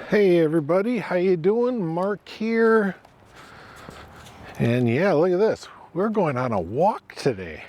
Hey everybody, how you doing? Mark here. And yeah, look at this. We're going on a walk today.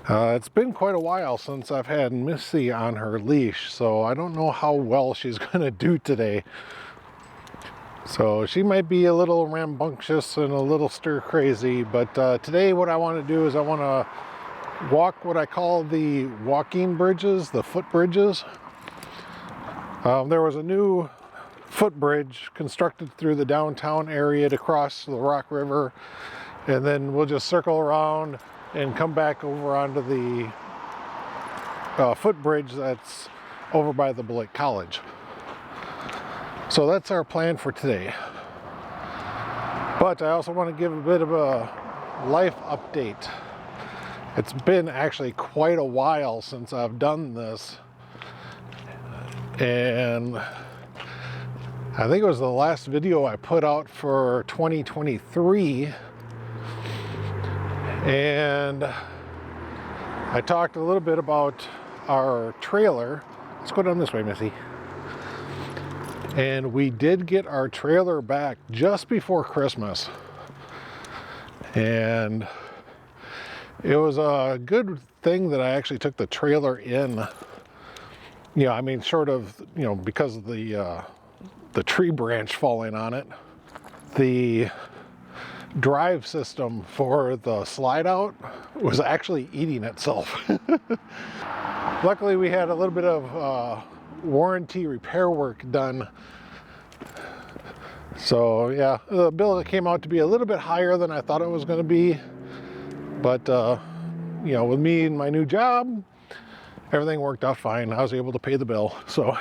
It's been quite a while since I've had Missy on her leash, so I don't know how well she's gonna do today. So she might be a little rambunctious and a little stir crazy, but today what I want to do is I want to walk what I call the walking bridges, the foot bridges. There was a new footbridge constructed through the downtown area to cross the Rock River, and then we'll just circle around and come back over onto the footbridge that's over by the Beloit College. So that's our plan for today. But I also want to give a bit of a life update. It's been actually quite a while since I've done this, and I think it was the last video I put out for 2023, and I talked a little bit about our trailer. Let's go down this way, Missy. And we did get our trailer back just before Christmas, and it was a good thing that I actually took the trailer in. You know, I mean, short of, you know, because of the tree branch falling on it, the drive system for the slide out was actually eating itself. Luckily, we had a little bit of warranty repair work done. So yeah, the bill came out to be a little bit higher than I thought it was going to be. But, you know, with me and my new job, everything worked out fine. I was able to pay the bill. So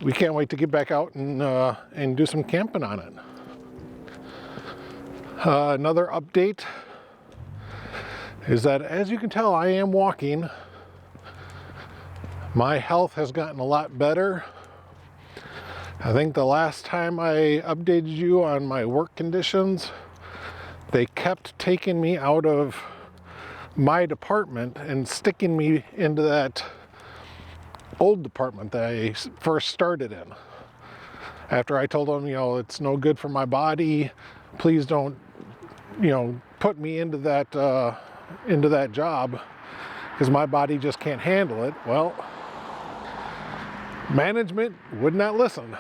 we can't wait to get back out and do some camping on it. Another update is that, as you can tell, I am walking. My health has gotten a lot better. I think the last time I updated you on my work conditions, they kept taking me out of my department and sticking me into that old department that I first started in. After I told them, you know, it's no good for my body, please don't, you know, put me into that job because my body just can't handle it. Well, management would not listen,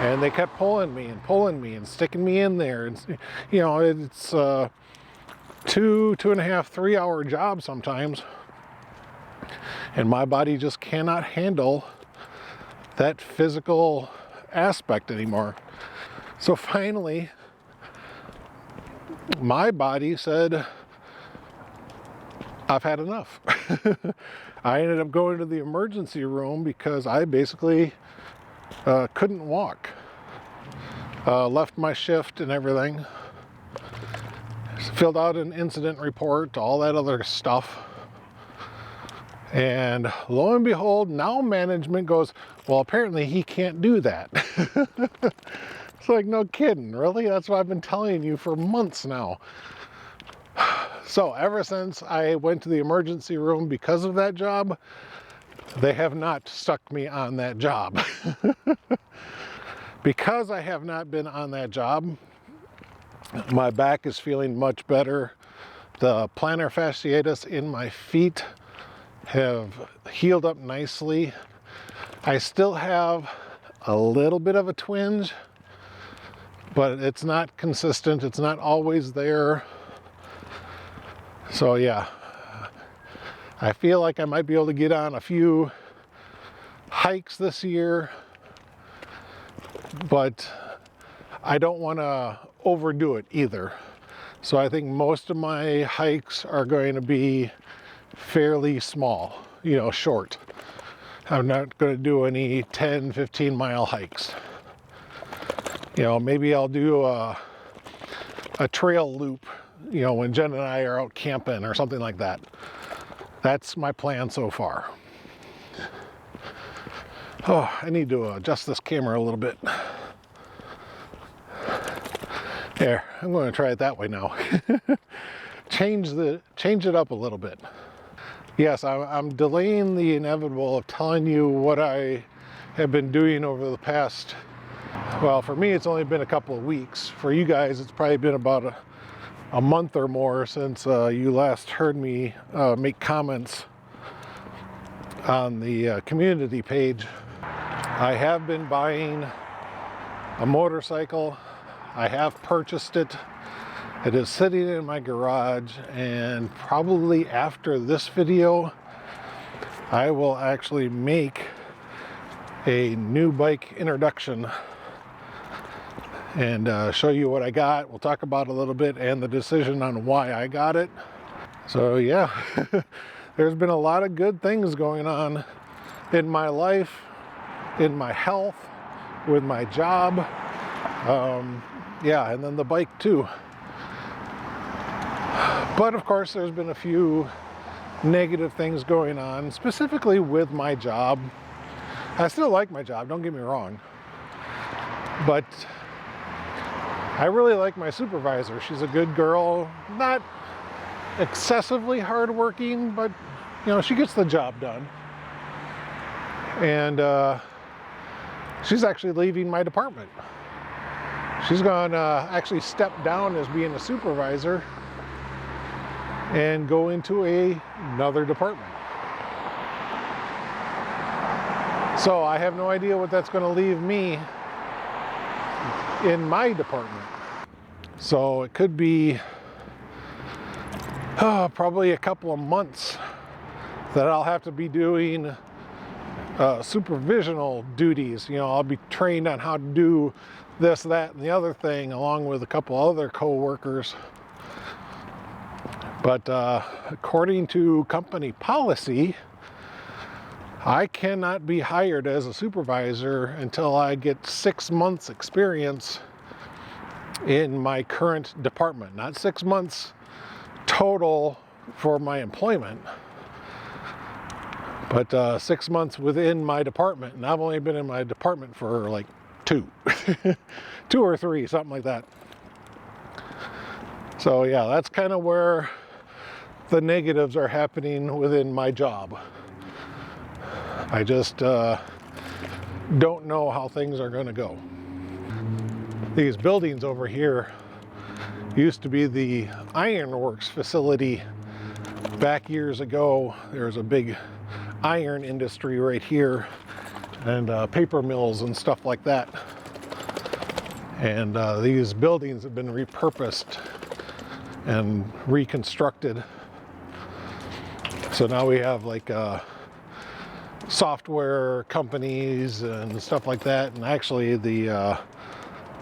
and they kept pulling me and sticking me in there. And you know, it's 2.5, 3 hour job sometimes, and my body just cannot handle that physical aspect anymore. So finally, my body said, I've had enough. I ended up going to the emergency room because I basically couldn't walk. Left my shift and everything. Filled out an incident report, all that other stuff. And lo and behold, now management goes, well, apparently he can't do that. It's like, no kidding, really? That's what I've been telling you for months now. So ever since I went to the emergency room because of that job, they have not stuck me on that job. Because I have not been on that job, my back is feeling much better. The plantar fasciitis in my feet have healed up nicely. I still have a little bit of a twinge, but it's not consistent. It's not always there. So yeah, I feel like I might be able to get on a few hikes this year, but I don't want to overdo it either. So I think most of my hikes are going to be fairly small, you know, short. I'm not going to do any 10, 15 mile hikes. You know, maybe I'll do a trail loop, you know, when Jen and I are out camping or something like that. That's my plan so far. Oh, I need to adjust this camera a little bit. There, I'm going to try it that way now. Change it up a little bit. Yes, I'm delaying the inevitable of telling you what I have been doing over the past, well, for me it's only been a couple of weeks. For you guys it's probably been about a month or more since you last heard me make comments on the community page. I have been buying a motorcycle. I have purchased it. It is sitting in my garage, and probably after this video I will actually make a new bike introduction and show you what I got. We'll talk about it a little bit and the decision on why I got it. So yeah, there's been a lot of good things going on in my life, in my health, with my job, yeah, and then the bike too. But of course there's been a few negative things going on, specifically with my job. I still like my job, don't get me wrong, but I really like my supervisor. She's a good girl, not excessively hardworking, but you know, she gets the job done. And she's actually leaving my department. She's going to actually step down as being a supervisor and go into another department. So I have no idea what that's going to leave me in my department. So it could be probably a couple of months that I'll have to be doing supervisional duties. You know, I'll be trained on how to do this, that, and the other thing, along with a couple other co-workers. But according to company policy, I cannot be hired as a supervisor until I get 6 months experience in my current department. Not 6 months total for my employment, but 6 months within my department. And I've only been in my department for like 2 or 3, something like that. So yeah, that's kind of where the negatives are happening within my job. I just don't know how things are going to go. These buildings over here used to be the ironworks facility. Back years ago, there was a big iron industry right here, and paper mills and stuff like that. And these buildings have been repurposed and reconstructed. So now we have like software companies and stuff like that. And actually the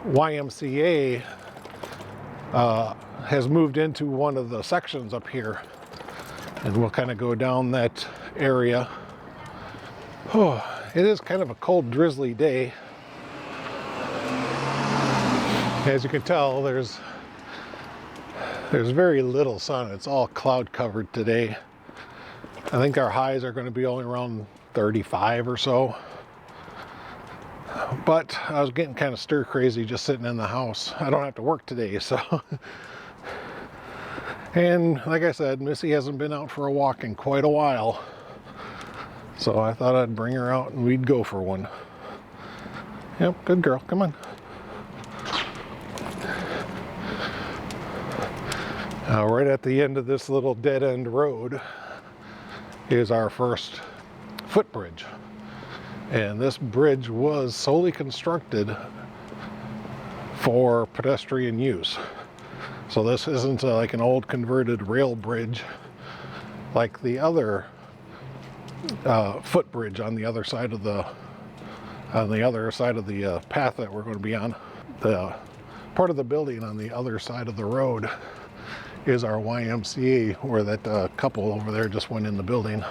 YMCA has moved into one of the sections up here. And we'll kind of go down that area. Oh, it is kind of a cold, drizzly day. As you can tell, there's very little sun. It's all cloud covered today. I think our highs are going to be only around 35 or so. But I was getting kind of stir crazy just sitting in the house. I don't have to work today, so. And like I said, Missy hasn't been out for a walk in quite a while. So I thought I'd bring her out and we'd go for one. Yep, good girl, come on. Now, right at the end of this little dead-end road is our first footbridge. And this bridge was solely constructed for pedestrian use. So this isn't like an old converted rail bridge like the other footbridge on the other side of the path that we're going to be on. The part of the building on the other side of the road is our YMCA, where that couple over there just went in the building.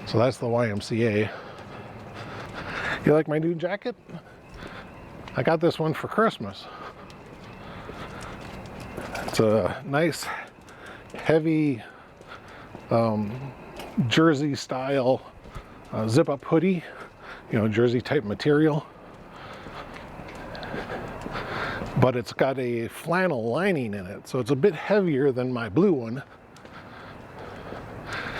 So that's the YMCA. You like my new jacket? I got this one for Christmas. It's a nice, heavy jersey style zip-up hoodie, you know, jersey type material. But it's got a flannel lining in it, so it's a bit heavier than my blue one.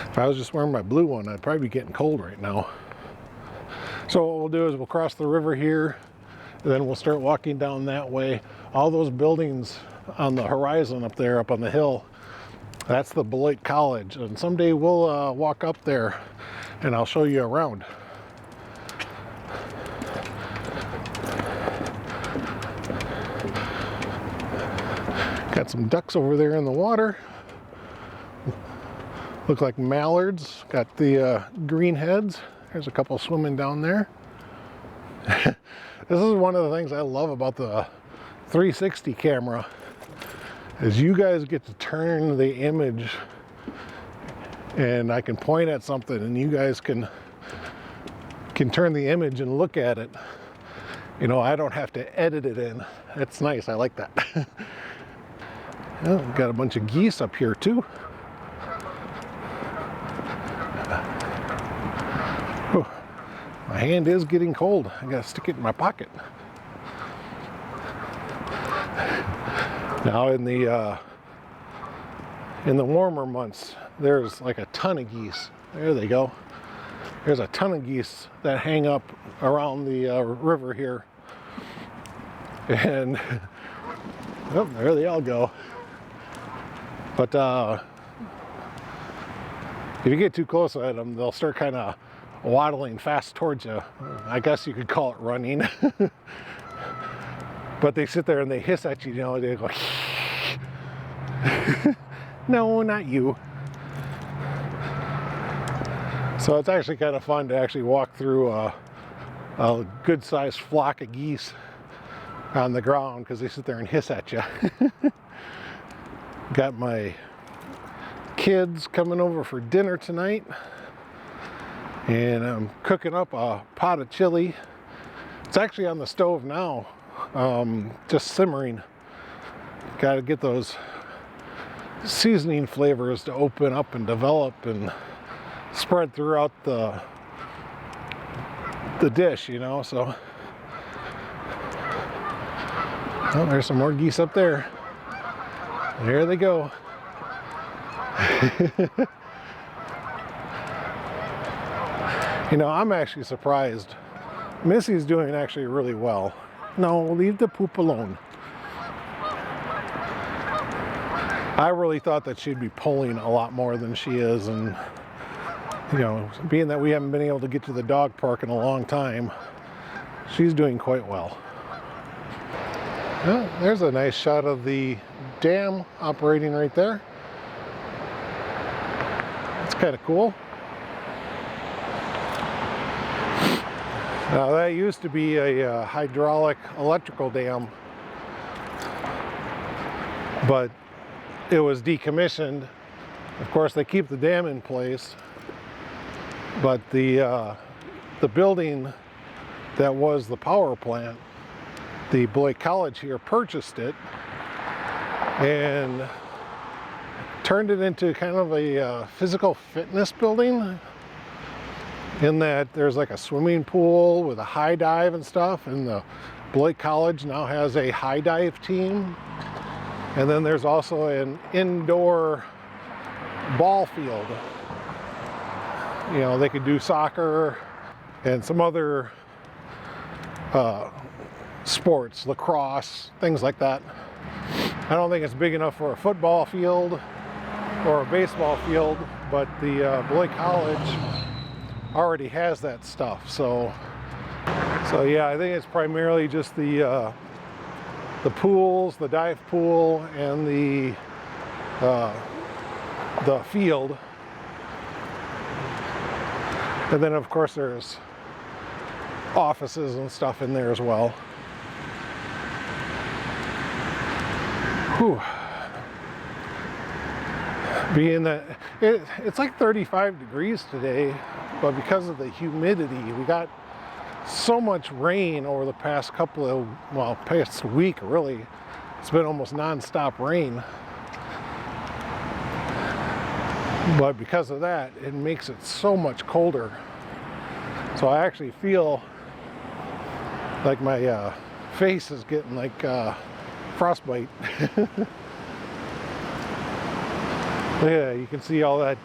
If I was just wearing my blue one, I'd probably be getting cold right now. So what we'll do is we'll cross the river here, and then we'll start walking down that way. All those buildings on the horizon up there, up on the hill, that's the Beloit College. And someday we'll walk up there and I'll show you around. Got some ducks over there in the water. Look like mallards. Got the green heads. There's a couple swimming down there. This is one of the things I love about the 360 camera, is you guys get to turn the image, and I can point at something and you guys can turn the image and look at it. You know, I don't have to edit it in. That's nice. I like that. Well, we've got a bunch of geese up here too. Oh, my hand is getting cold. I gotta stick it in my pocket. Now in the warmer months, there's like a ton of geese. There they go. There's a ton of geese that hang up around the river here. And oh, there they all go. But if you get too close at them, they'll start kind of waddling fast towards you. I guess you could call it running. But they sit there and they hiss at you, you know, they go, no, not you. So it's actually kind of fun to actually walk through a good-sized flock of geese on the ground, because they sit there and hiss at you. Got my kids coming over for dinner tonight, and I'm cooking up a pot of chili. It's actually on the stove now, just simmering. Got to get those seasoning flavors to open up and develop and spread throughout the dish, you know. So oh, there's some more geese up there. There they go. You know, I'm actually surprised. Missy's doing actually really well. No, leave the poop alone. I really thought that she'd be pulling a lot more than she is, and you know, being that we haven't been able to get to the dog park in a long time, she's doing quite well. Well, there's a nice shot of the dam operating right there. That's kind of cool. Now that used to be a hydraulic electrical dam, but it was decommissioned. Of course, they keep the dam in place, but the building that was the power plant, the Beloit College here purchased it and turned it into kind of a physical fitness building, in that there's like a swimming pool with a high dive and stuff, and the Beloit College now has a high dive team. And then there's also an indoor ball field. You know, they could do soccer and some other sports, lacrosse, things like that. I don't think it's big enough for a football field or a baseball field, but the Beloit College already has that stuff. So yeah, I think it's primarily just the pools, the dive pool, and the field. And then of course there's offices and stuff in there as well. Whew. Being that it's like 35 degrees today, but because of the humidity, we got so much rain over the past couple of, well, past week really. It's been almost non-stop rain. But because of that, it makes it so much colder. So I actually feel like my face is getting like frostbite. Yeah, you can see all that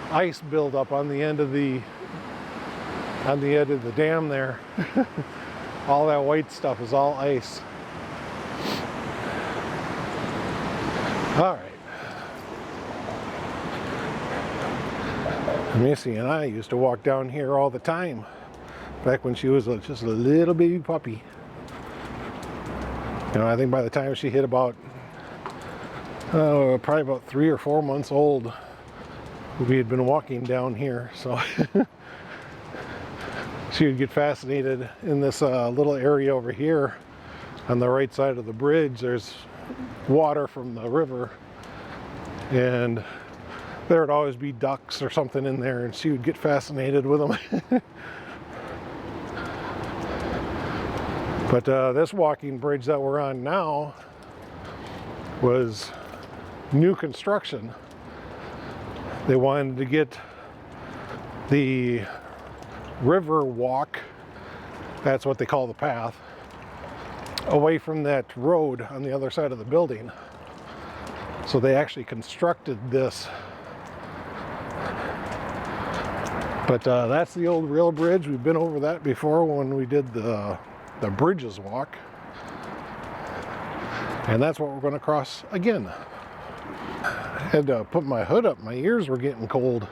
ice buildup on the end of the on the edge of the dam there. All that white stuff is all ice. All right. Missy and I used to walk down here all the time back when she was just a little baby puppy. You know, I think by the time she hit about probably about 3 or 4 months old, we had been walking down here, so she would get fascinated in this little area over here on the right side of the bridge. There's water from the river, and there would always be ducks or something in there, and she would get fascinated with them. But this walking bridge that we're on now was new construction. They wanted to get the river walk, that's what they call the path, away from that road on the other side of the building. So they actually constructed this. But that's the old rail bridge. We've been over that before when we did the bridges walk. And that's what we're going to cross again. I had to put my hood up. My ears were getting cold.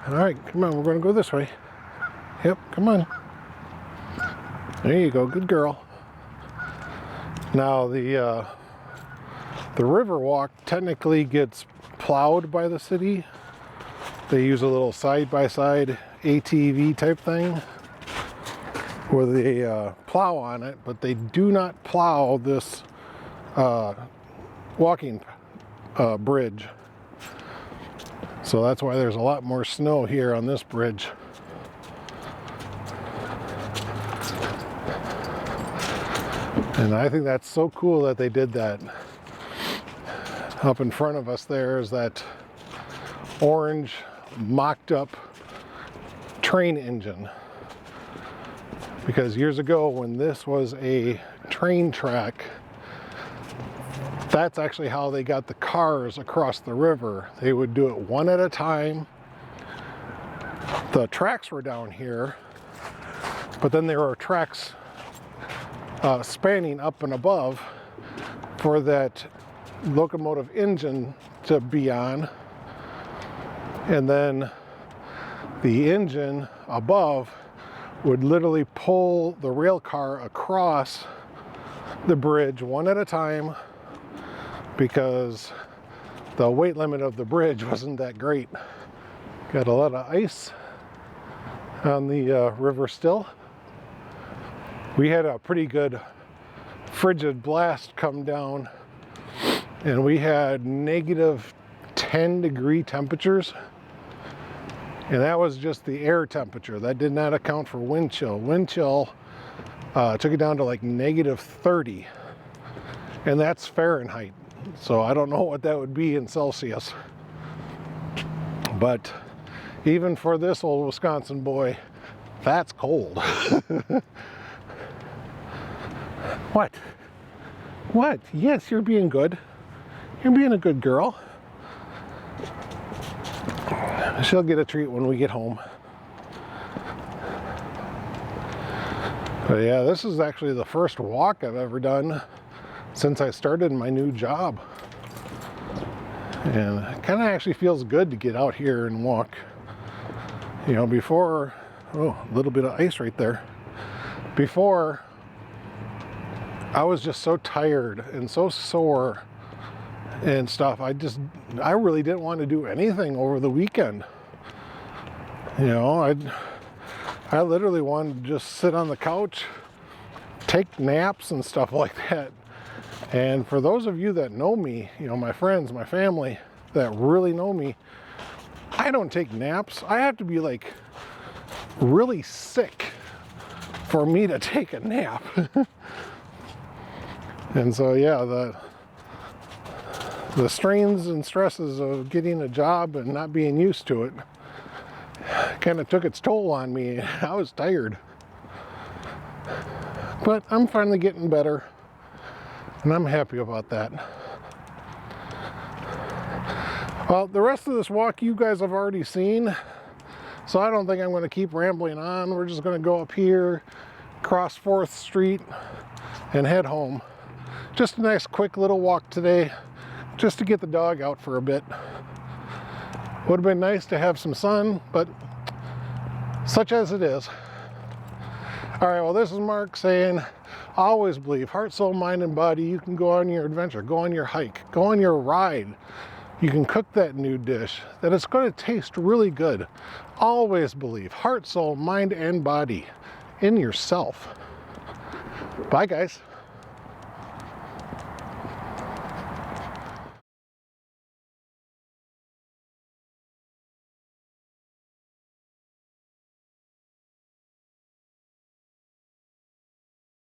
All right, come on, we're going to go this way. Yep, come on. There you go, good girl. Now the river walk technically gets plowed by the city. They use a little side-by-side ATV type thing where they plow on it, but they do not plow this walking bridge. So that's why there's a lot more snow here on this bridge. And I think that's so cool that they did that. Up in front of us there is that orange mocked up train engine. Because years ago when this was a train track, that's actually how they got the cars across the river. They would do it one at a time. The tracks were down here, but then there were tracks spanning up and above for that locomotive engine to be on. And then the engine above would literally pull the rail car across the bridge one at a time, because the weight limit of the bridge wasn't that great. Got a lot of ice on the river still. We had a pretty good frigid blast come down, and we had -10-degree temperatures, and that was just the air temperature. That did not account for wind chill. Wind chill took it down to like -30, and that's Fahrenheit. So I don't know what that would be in Celsius. But even for this old Wisconsin boy, that's cold. What? What? Yes, you're being good. You're being a good girl. She'll get a treat when we get home. But yeah, this is actually the first walk I've ever done since I started my new job. And it kind of actually feels good to get out here and walk. You know, before, oh, a little bit of ice right there. Before, I was just so tired and so sore and stuff. I really didn't want to do anything over the weekend. You know, I literally wanted to just sit on the couch, take naps and stuff like that. And for those of you that know me, you know, my friends, my family that really know me, I don't take naps. I have to be like really sick for me to take a nap. And so yeah, the strains and stresses of getting a job and not being used to it kind of took its toll on me. I was tired. But I'm finally getting better. And I'm happy about that. Well, the rest of this walk you guys have already seen, so I don't think I'm going to keep rambling on. We're just going to go up here, cross 4th Street, and head home. Just a nice quick little walk today, just to get the dog out for a bit. Would have been nice to have some sun, but such as it is. All right, well, this is Mark saying, always believe, heart, soul, mind, and body, you can go on your adventure, go on your hike, go on your ride. You can cook that new dish, that it's going to taste really good. Always believe, heart, soul, mind, and body in yourself. Bye, guys.